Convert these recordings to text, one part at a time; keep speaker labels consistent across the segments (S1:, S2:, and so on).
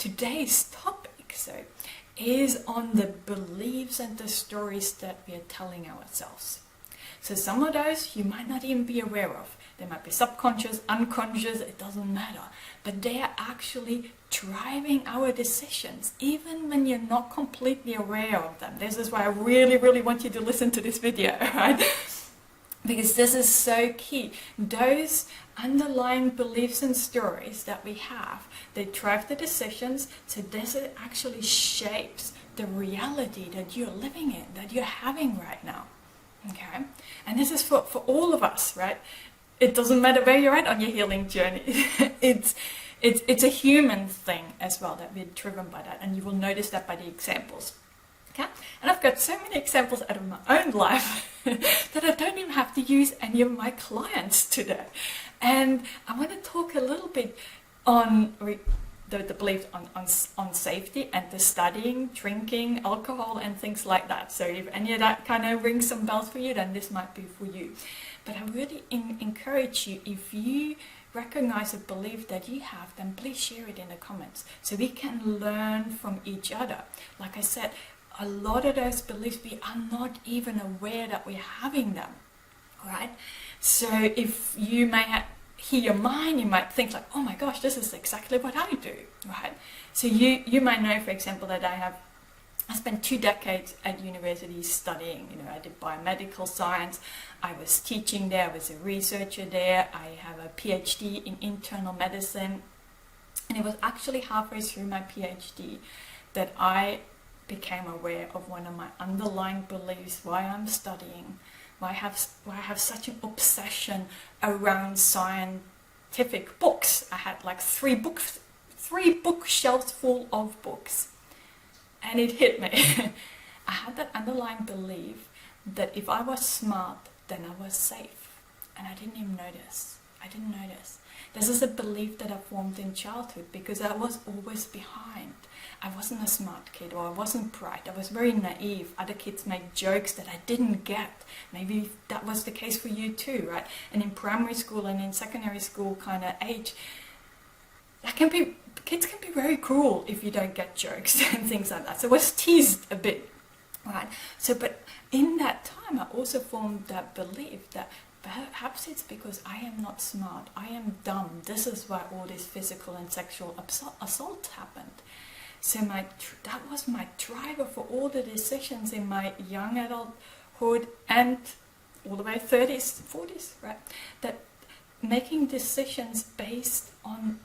S1: today's topic is on the beliefs and the stories that we are telling ourselves. So some of those you might not even be aware of. They might be subconscious, unconscious, it doesn't matter. But they are actually driving our decisions, even when you're not completely aware of them. This is why I really, really want you to listen to this video, right? Because this is so key. Those underlying beliefs and stories that we have, they drive the decisions. So this actually shapes the reality that you're living in, that you're having right now. Okay? And this is for all of us, right? It doesn't matter where you're at on your healing journey. It's a human thing as well, that we're driven by that. And you will notice that by the examples. Okay? And I've got so many examples out of my own life that I don't even have to use any of my clients today. And I want to talk a little bit on the belief on safety and the studying, drinking, alcohol and things like that. So if any of that kind of rings some bells for you, then this might be for you. But I really encourage you, if you recognize a belief that you have, then please share it in the comments so we can learn from each other. Like I said, a lot of those beliefs, we are not even aware that we're having them, right? So if you may hear mine, you might think like, oh my gosh, this is exactly what I do, right? So you might know, for example, that I spent 2 decades at university studying. I did biomedical science. I was teaching there. I was a researcher there. I have a PhD in internal medicine. And it was actually halfway through my PhD that I became aware of one of my underlying beliefs, why I'm studying, why I have such an obsession around scientific books. I had like 3 bookshelves full of books. And it hit me. I had that underlying belief that if I was smart, then I was safe. And I didn't even notice. This is a belief that I formed in childhood because I was always behind. I wasn't a smart kid, or I wasn't bright. I was very naive. Other kids made jokes that I didn't get. Maybe that was the case for you too, right? And in primary school and in secondary school kind of age, kids can be very cruel if you don't get jokes and things like that. So I was teased a bit, right? So, but in that time, I also formed that belief that perhaps it's because I am not smart, I am dumb. This is why all this physical and sexual assault happened. So that was my driver for all the decisions in my young adulthood and all the way 30s, 40s, right? That making decisions based on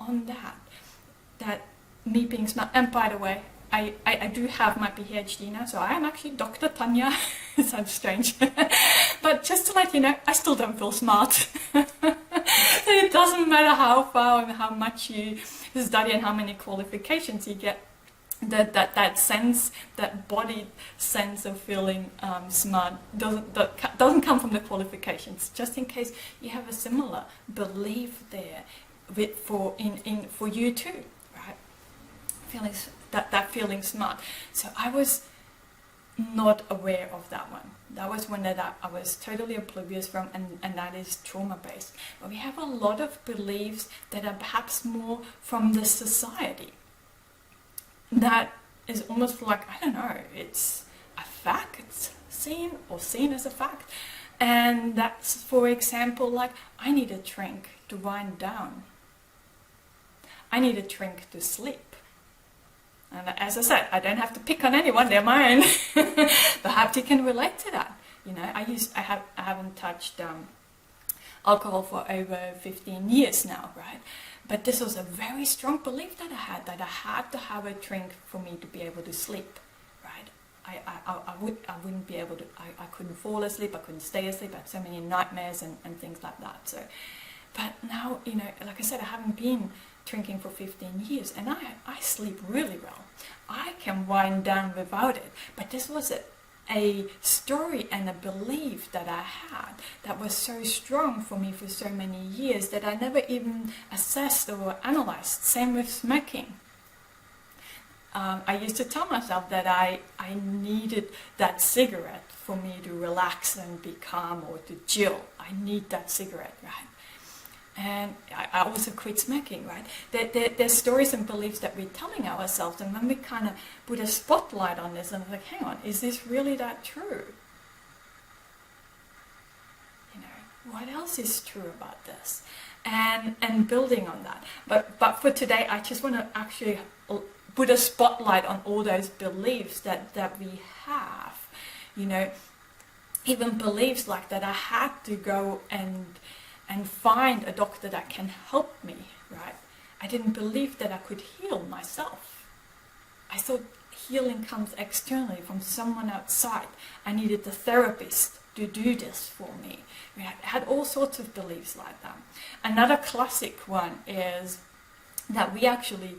S1: that me being smart. And by the way, I do have my PhD now, so I am actually Dr. Tanya. It sounds strange. But just to let you know, I still don't feel smart. It doesn't matter how far and how much you study and how many qualifications you get. That sense, that body sense of feeling smart doesn't come from the qualifications. Just in case you have a similar belief there for you too, right? Feeling smart. So I was not aware of that one. That was one that I was totally oblivious from, and that is trauma-based. But we have a lot of beliefs that are perhaps more from the society. That is almost like, I don't know, it's a fact, it's seen as a fact. And that's, for example, like, I need a drink to wind down. I need a drink to sleep. And as I said, I don't have to pick on anyone, they're mine. Perhaps you can relate to that. I haven't touched alcohol for over 15 years now, right? But this was a very strong belief that I had to have a drink for me to be able to sleep, right? I wouldn't be able to, I couldn't fall asleep, I couldn't stay asleep, I had so many nightmares and things like that. So, but now, like I said, I haven't been drinking for 15 years and I sleep really well. I can wind down without it. But this was a story and a belief that I had that was so strong for me for so many years that I never even assessed or analyzed. Same with smoking. I used to tell myself that I needed that cigarette for me to relax and be calm or to chill. I need that cigarette, right? And I also quit smoking, right? There's stories and beliefs that we're telling ourselves, and when we kind of put a spotlight on this and like, hang on, is this really that true? You know, what else is true about this? And building on that. But for today, I just want to actually put a spotlight on all those beliefs that we have. You know, even beliefs like that I had to go and find a doctor that can help me, right? I didn't believe that I could heal myself. I thought healing comes externally from someone outside. I needed a therapist to do this for me. I had all sorts of beliefs like that. Another classic one is that we actually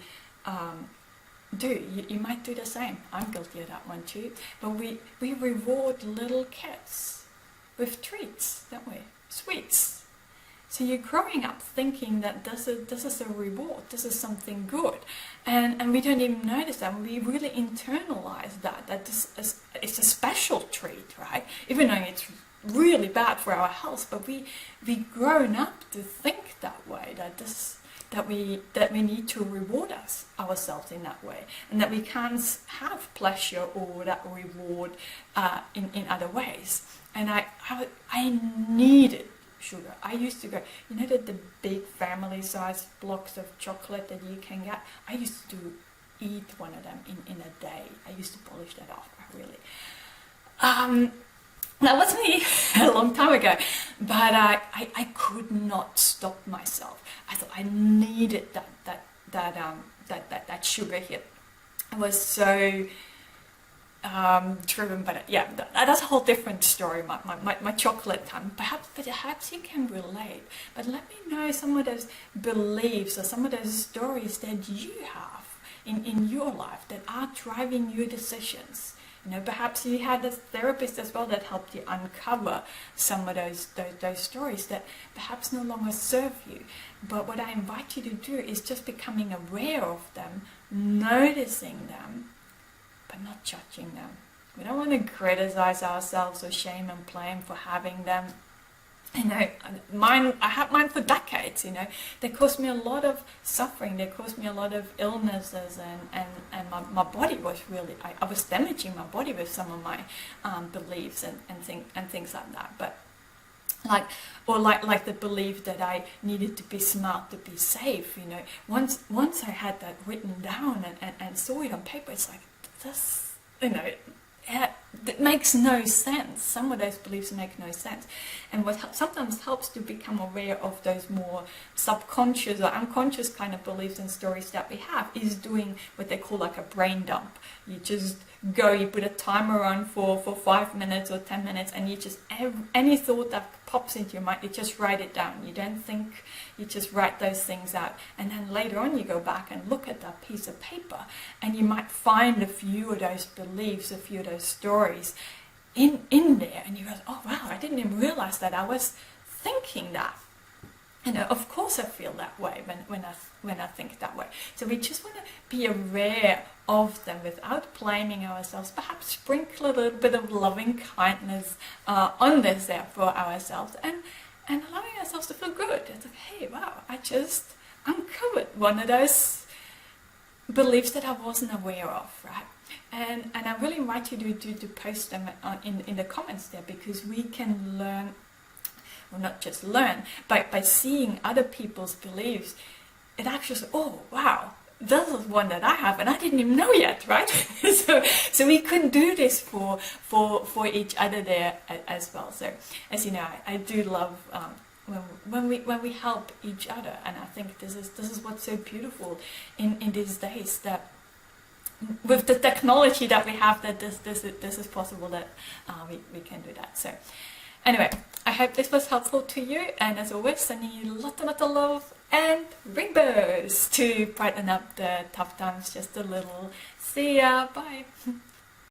S1: do. You might do the same. I'm guilty of that one too. But we reward little kids with treats, don't we? Sweets. So you're growing up thinking that this is a reward, this is something good, and we don't even notice that. We really internalize that this is, it's a special treat, right? Even though it's really bad for our health, but we've grown up to think that way, that we need to reward ourselves in that way, and that we can't have pleasure or that reward in other ways. And I needed sugar. I used to go, you know, the big family-sized blocks of chocolate that you can get? I used to eat one of them in a day. I used to polish that off, really. That was me a long time ago, but I could not stop myself. I thought I needed that sugar hit. I was so driven by it. Yeah, that's a whole different story, my chocolate time. Perhaps you can relate, but let me know some of those beliefs or some of those stories that you have in your life that are driving your decisions. You know, perhaps you had a therapist as well that helped you uncover some of those stories that perhaps no longer serve you. But what I invite you to do is just becoming aware of them, noticing them, but not judging them. We don't want to criticize ourselves or shame and blame for having them. You know, I had mine for decades, you know. They caused me a lot of suffering, they caused me a lot of illnesses, and my body was really, I was damaging my body with some of my beliefs and things like that. But like the belief that I needed to be smart to be safe, you know. Once I had that written down and saw it on paper, it's like, this, you know, it makes no sense. Some of those beliefs make no sense. And what sometimes helps to become aware of those more subconscious or unconscious kind of beliefs and stories that we have is doing what they call like a brain dump. You just go, you put a timer on for 5 minutes or 10 minutes, and you just, any thought that pops into your mind, you just write it down. You don't think, you just write those things out, and then later on you go back and look at that piece of paper, and you might find a few of those beliefs, a few of those stories in there, and you go, oh wow, I didn't even realize that I was thinking that. You know, of course I feel that way when I think that way. So we just want to be aware of them without blaming ourselves. Perhaps sprinkle a little bit of loving kindness on this there for ourselves, and allowing ourselves to feel good. It's like, hey, wow, I just uncovered one of those beliefs that I wasn't aware of, right? And I really invite you to post them in the comments there, because we can learn. Well, not just learn, but by seeing other people's beliefs, it actually says, oh wow, this is one that I have and I didn't even know yet, right? so we can do this for each other there as well. So as you know, I do love when we help each other, and I think this is what's so beautiful in these days, that with the technology that we have, that this is possible, that we can do that. So anyway, I hope this was helpful to you, and as always, sending you lots of love and rainbows to brighten up the tough times just a little. See ya, bye.